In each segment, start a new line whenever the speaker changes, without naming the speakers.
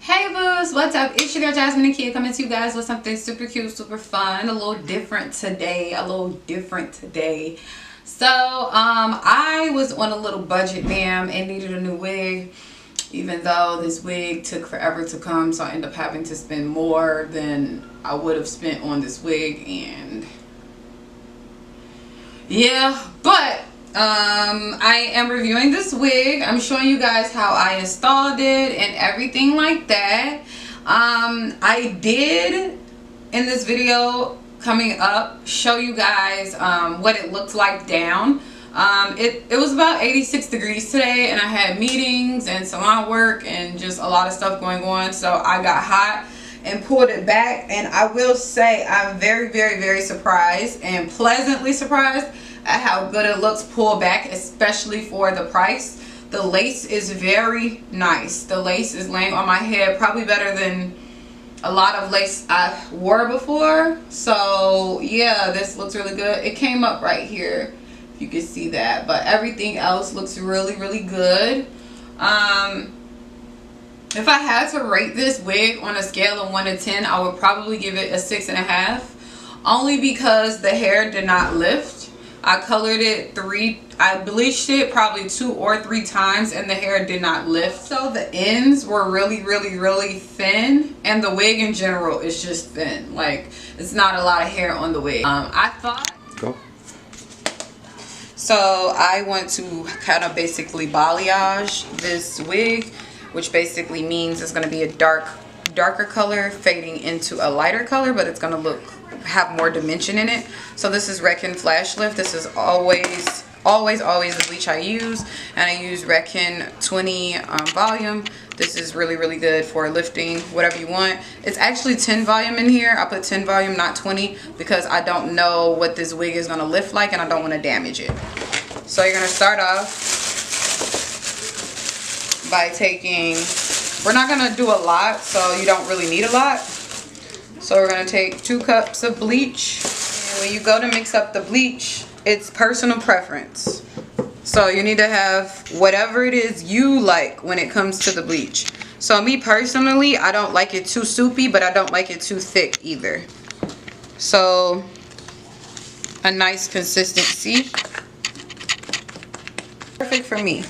Hey boos, what's up? It's your girl Jasmine and Kia coming to you guys with something super cute, super fun, a little different today. So I was on a little budget, ma'am, and needed a new wig, even though this wig took forever to come, so I ended up having to spend more than I would have spent on this wig. And yeah, but I am reviewing this wig. I'm showing you guys how I installed it and everything like that. I did in this video coming up show you guys what it looked like down. It was about 86 degrees today, and I had meetings and salon work and just a lot of stuff going on, so I got hot and pulled it back. And I will say I'm very surprised and pleasantly surprised at how good it looks pulled back, especially for the price. The lace is very nice. The lace is laying on my head probably better than a lot of lace I wore before. So yeah, this looks really good. It came up right here, if you can see that, but everything else looks really good. If I had to rate this wig on a scale of 1 to 10, I would probably give it a 6.5, only because the hair did not lift. I colored it I bleached it probably 2 or 3 times, and the hair did not lift. So the ends were really thin, and the wig in general is just thin. Like, it's not a lot of hair on the wig. I thought. Go. So I want to kind of basically balayage this wig, which basically means it's going to be a darker color fading into a lighter color, but it's going to have more dimension in it. So this is Reckon Flash Lift. This is always the bleach I use, and I use Reckon 20 volume. This is really good for lifting whatever you want. It's actually 10 volume in here. I put 10 volume, not 20, because I don't know what this wig is going to lift like, and I don't want to damage it. So you're going to start off by taking, we're not going to do a lot, so you don't really need a lot. So we're going to take 2 cups of bleach. And when you go to mix up the bleach, it's personal preference. So you need to have whatever it is you like when it comes to the bleach. So me personally, I don't like it too soupy, but I don't like it too thick either. So a nice consistency. Perfect for me.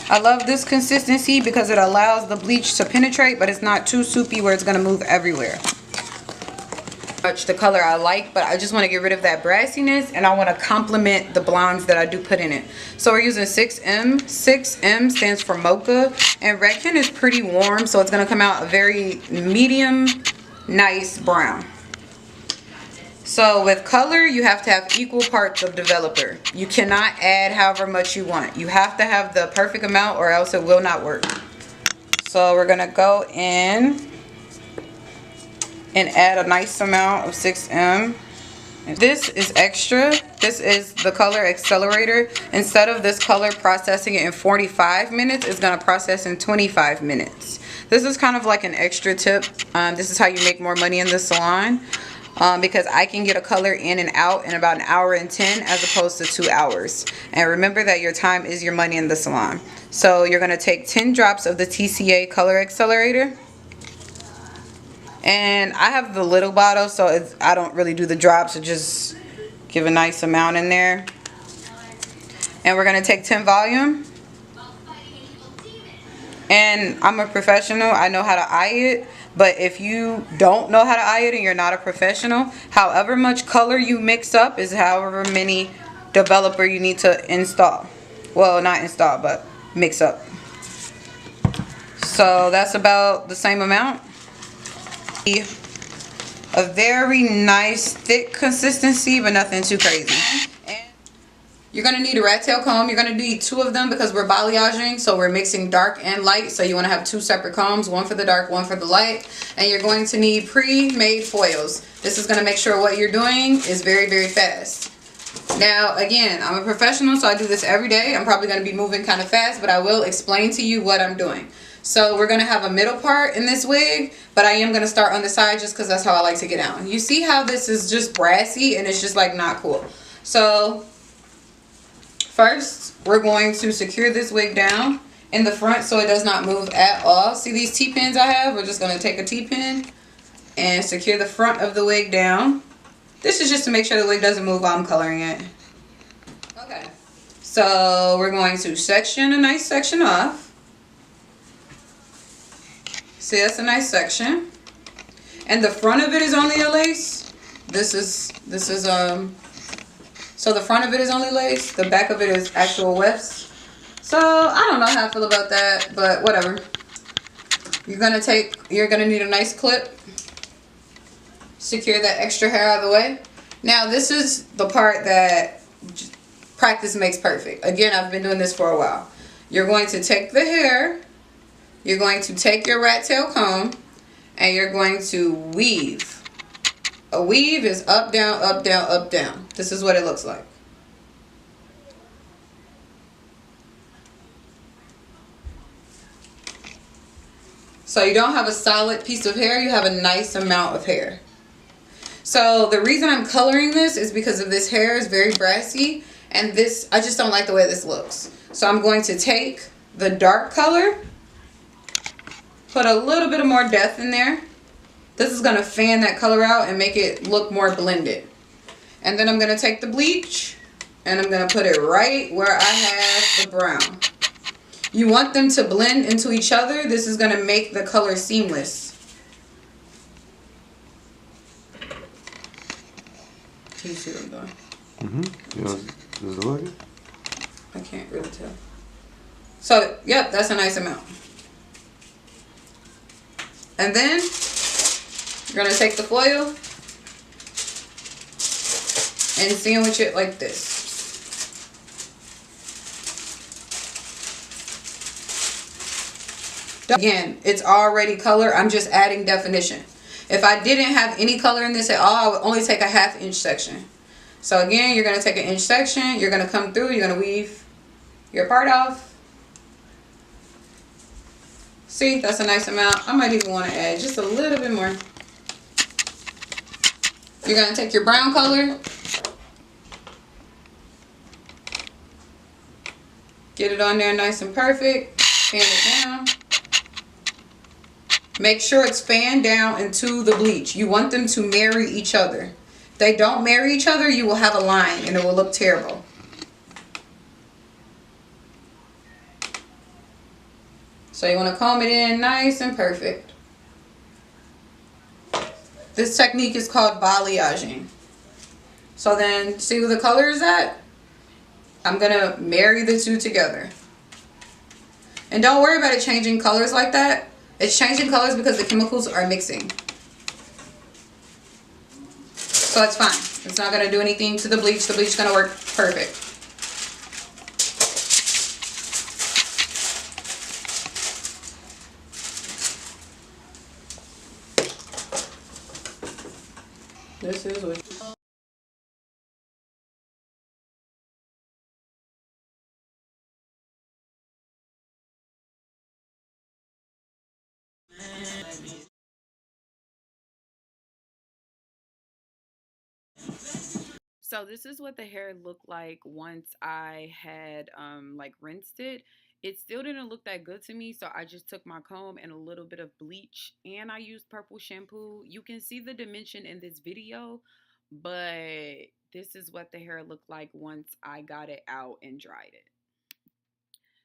I love this consistency because it allows the bleach to penetrate, but it's not too soupy where it's going to move everywhere. The color I like, but I just want to get rid of that brassiness, and I want to complement the blondes that I do put in it. So we're using 6M. 6M stands for mocha, and Reckon is pretty warm, so it's going to come out a very medium, nice brown. So with color, you have to have equal parts of developer. You cannot add however much you want. You have to have the perfect amount, or else it will not work. So we're going to go in and add a nice amount of 6M. This is extra. This is the color accelerator. Instead of this color processing it in 45 minutes, it's going to process in 25 minutes. This is kind of like an extra tip. This is how you make more money in the salon, because I can get a color in and out in about 1 hour and 10 as opposed to 2 hours. And remember that your time is your money in the salon. So you're going to take 10 drops of the TCA color accelerator. And I have the little bottle, so I don't really do the drops. So just give a nice amount in there. And we're going to take 10 volume. And I'm a professional. I know how to eye it. But if you don't know how to eye it and you're not a professional, however much color you mix up is however many developer you need to install. Well, not install, but mix up. So that's about the same amount. A very nice thick consistency, but nothing too crazy. And you're going to need a rat tail comb. You're going to need 2 of them because we're balayaging, so we're mixing dark and light. So you want to have 2 separate combs, one for the dark, one for the light. And you're going to need pre-made foils. This is going to make sure what you're doing is very fast. Now again, I'm a professional, so I do this every day. I'm probably going to be moving kind of fast, but I will explain to you what I'm doing. So we're going to have a middle part in this wig, but I am going to start on the side just because that's how I like to get down. You see how this is just brassy and it's just like not cool. So first we're going to secure this wig down in the front so it does not move at all. See these T-pins I have? We're just going to take a T-pin and secure the front of the wig down. This is just to make sure the wig doesn't move while I'm coloring it. Okay, so we're going to section a nice section off. See, that's a nice section. And the front of it is only a lace. So the front of it is only lace. The back of it is actual wefts. So I don't know how I feel about that, but whatever. You're gonna need a nice clip. Secure that extra hair out of the way. Now this is the part that practice makes perfect. Again, I've been doing this for a while. You're going to take the hair. You're going to take your rat tail comb and you're going to weave. A weave is up, down, up, down, up, down. This is what it looks like. So you don't have a solid piece of hair, you have a nice amount of hair. So the reason I'm coloring this is because of this hair is very brassy and this, I just don't like the way this looks. So I'm going to take the dark color, put a little bit of more depth in there. This is going to fan that color out and make it look more blended. And then I'm going to take the bleach and I'm going to put it right where I have the brown. You want them to blend into each other. This is going to make the color seamless. Can you see what I'm doing?
Mm-hmm. Does it look good?
I can't really tell. So, yep, that's a nice amount. And then you're going to take the foil and sandwich it like this. Again, it's already color. I'm just adding definition. If I didn't have any color in this at all, I would only take a 1/2 inch section. So again, you're going to take an inch section. You're going to come through. You're going to weave your part off. See, that's a nice amount. I might even want to add just a little bit more. You're going to take your brown color. Get it on there nice and perfect. Fan it down. Make sure it's fanned down into the bleach. You want them to marry each other. If they don't marry each other, you will have a line and it will look terrible. So you want to comb it in nice and perfect. This technique is called balayaging. So then, see where the color is at? I'm going to marry the two together. And don't worry about it changing colors like that. It's changing colors because the chemicals are mixing. So it's fine. It's not going to do anything to the bleach. The bleach is going to work perfect. This is what... So this is what the hair looked like once I had like rinsed it. It still didn't look that good to me, so I just took my comb and a little bit of bleach and I used purple shampoo. You can see the dimension in this video, but this is what the hair looked like once I got it out and dried it.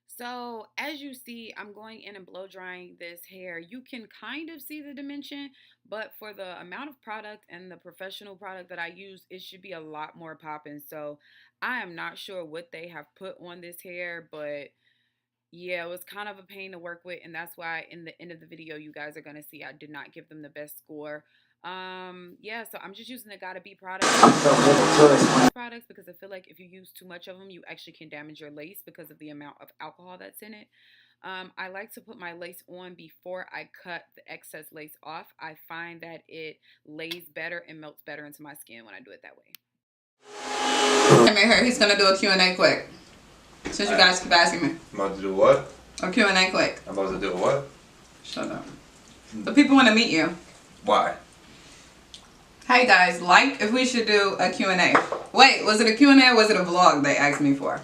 So as you see, I'm going in and blow drying this hair. You can kind of see the dimension, but for the amount of product and the professional product that I use, it should be a lot more popping. So I am not sure what they have put on this hair, but yeah, it was kind of a pain to work with, and that's why in the end of the video you guys are gonna see I did not give them the best score. Yeah, so I'm just using the Gotta Be products because I feel like if you use too much of them, you actually can damage your lace because of the amount of alcohol that's in it. I like to put my lace on before I cut the excess lace off. I find that it lays better and melts better into my skin when I do it that way. Come here, he's gonna do a Q&A quick. Since you guys keep asking me.
I'm about to do what?
A Q&A quick.
I'm about to do what?
Shut up. The people want to meet you.
Why?
Hey guys, like if we should do a Q&A. Wait, was it a Q&A or was it a vlog they asked me for?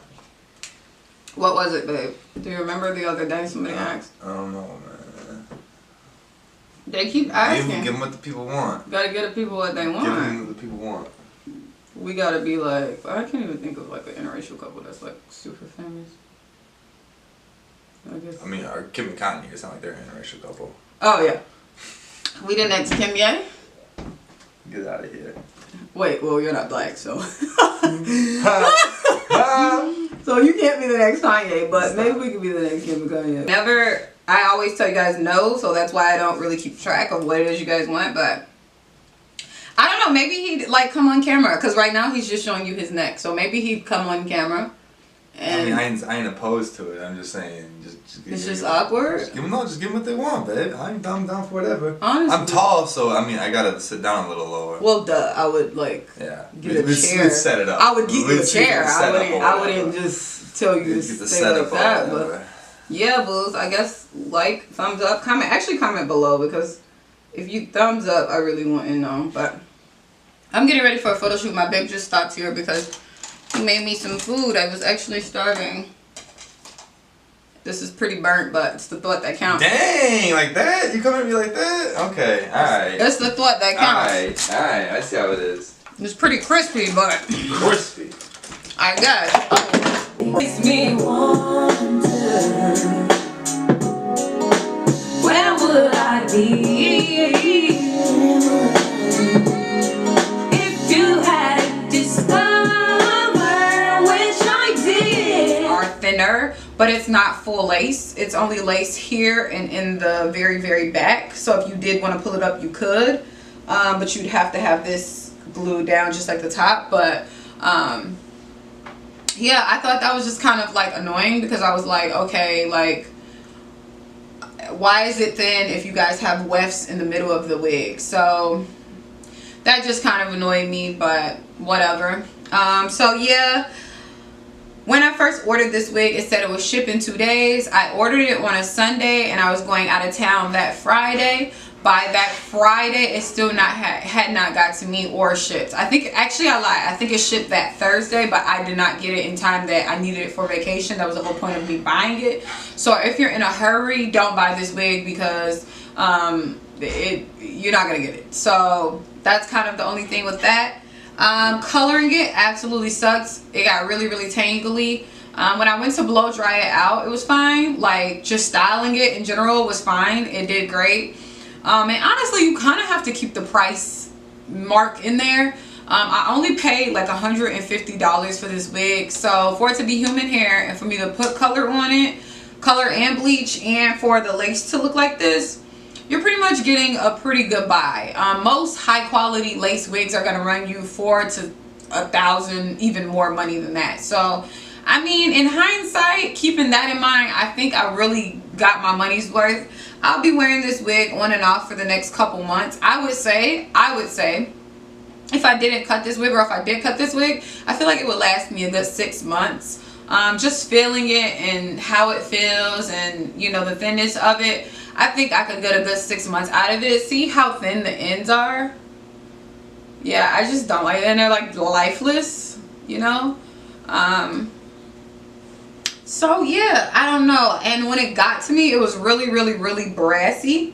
What was it, babe? Do you remember the other day somebody asked?
I don't know, man.
They keep asking.
Give them what the people want.
Gotta give the people what they want.
Give them what the people want.
We gotta be like, I can't even think of like an interracial couple that's like super famous. I guess.
I mean, Kim and Kanye, it's not like they're an interracial couple.
Oh yeah. We the next Kim Ye?
Get out of here.
Wait, well you're not black, so. So you can't be the next Kanye, but maybe we could be the next Kim and Kanye. Never, I always tell you guys no, so that's why I don't really keep track of what it is you guys want, but I don't know, maybe he'd like come on camera, because right now he's just showing you his neck, so maybe he'd come on camera. And
I mean, I ain't opposed to it. I'm just saying,
it's just awkward.
Just give them what they want, babe. I'm down for whatever.
Honestly.
I'm tall, so I mean, I gotta sit down a little lower.
Well, duh. I would like get a chair.
We'd set it up.
I would get you a chair. I wouldn't just tell you to stay like that. But yeah, booze. I guess like, thumbs up, comment. Actually, comment below, because if you thumbs up, I really want to know. But I'm getting ready for a photo shoot. My babe just stopped here because he made me some food. I was actually starving. This is pretty burnt, but it's the thought that counts.
Dang, like that? You come at me like that? Okay, alright.
It's the thought that counts.
Alright, I see how it is.
It's pretty crispy, but
Crispy.
I got it.
Makes me wonder, where would I be if you had discovered, which I did.
Are thinner, but it's not full lace. It's only lace here and in the very, very back. So if you did want to pull it up, you could, but you'd have to have this glued down just like the top. But yeah, I thought that was just kind of like annoying, because I was like, okay, like, why is it thin if you guys have wefts in the middle of the wig? So that just kind of annoyed me, but whatever. So yeah, when I first ordered this wig, it said it was shipped in 2 days. I ordered it on a Sunday and I was going out of town that Friday. By that Friday, it still had not got to me or shipped. I think, actually I lied, I think it shipped that Thursday, but I did not get it in time that I needed it for vacation. That was the whole point of me buying it. So if you're in a hurry, don't buy this wig, because you're not gonna get it. So that's kind of the only thing with that. Coloring it absolutely sucks. It got really, really tangly. When I went to blow dry it out, it was fine. Like, just styling it in general was fine. It did great. And honestly, you kind of have to keep the price mark in there. I only paid like $150 for this wig. So for it to be human hair and for me to put color on it, color and bleach, and for the lace to look like this, you're pretty much getting a pretty good buy. Most high quality lace wigs are going to run you $4,000 to $1,000, even more money than that. So I mean, in hindsight, keeping that in mind, I think I really got my money's worth. I'll be wearing this wig on and off for the next couple months. I would say, if I didn't cut this wig, or if I did cut this wig, I feel like it would last me a good 6 months. Just feeling it and how it feels, and you know, the thinness of it, I think I could get a good 6 months out of it. See how thin the ends are? Yeah, I just don't like it, and they're like lifeless, you know. So yeah, I don't know. And when it got to me, it was really, really, really brassy.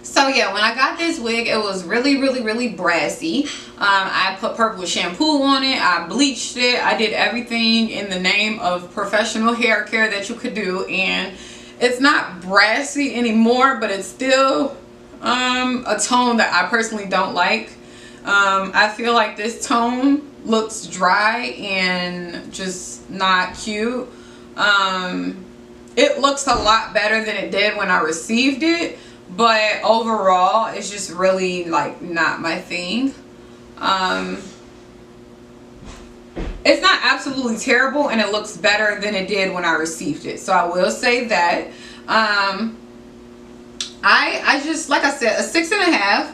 So yeah, when I got this wig, it was really, really, really brassy. I put purple shampoo on it. I bleached it. I did everything in the name of professional hair care that you could do. And it's not brassy anymore, but it's still a tone that I personally don't like. I feel like this tone looks dry and just not cute. It looks a lot better than it did when I received it, but overall it's just really like not my thing. It's not absolutely terrible, and it looks better than it did when I received it, so I will say that. I just, like I said, a 6.5.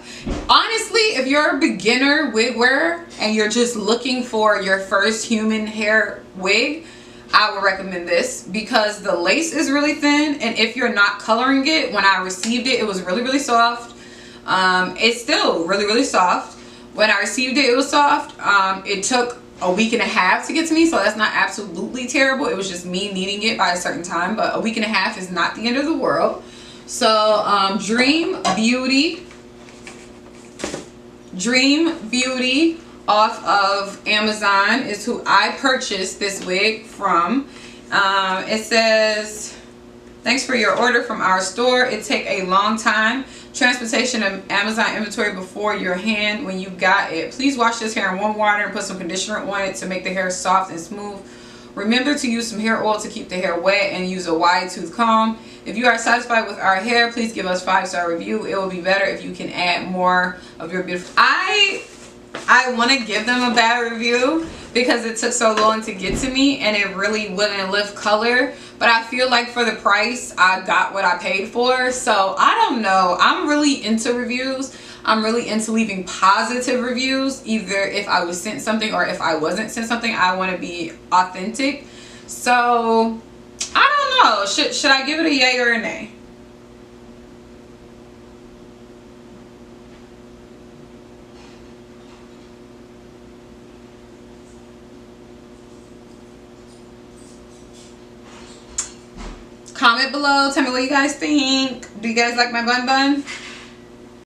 Honestly, if you're a beginner wig wearer and you're just looking for your first human hair wig, I would recommend this, because the lace is really thin, and if you're not coloring it, when I received it, it was really, really soft. It's still really, really soft. When I received it, it was soft. It took a week and a half to get to me, so that's not absolutely terrible. It was just me needing it by a certain time, but a week and a half is not the end of the world. So Dream Beauty off of Amazon is who I purchased this wig from. It says, thanks for your order from our store. It take a long time. Transportation of Amazon inventory before your hand when you got it. Please wash this hair in warm water and put some conditioner on it to make the hair soft and smooth. Remember to use some hair oil to keep the hair wet and use a wide tooth comb. If you are satisfied with our hair, please give us 5-star review. It will be better if you can add more of your beautiful. I want to give them a bad review because it took so long to get to me and it really wouldn't lift color. But I feel like for the price, I got what I paid for. So I don't know. I'm really into reviews. I'm really into leaving positive reviews. Either if I was sent something or if I wasn't sent something, I want to be authentic. So I don't know. Should I give it a yay or a nay? Comment below. Tell me what you guys think. Do you guys like my bun bun?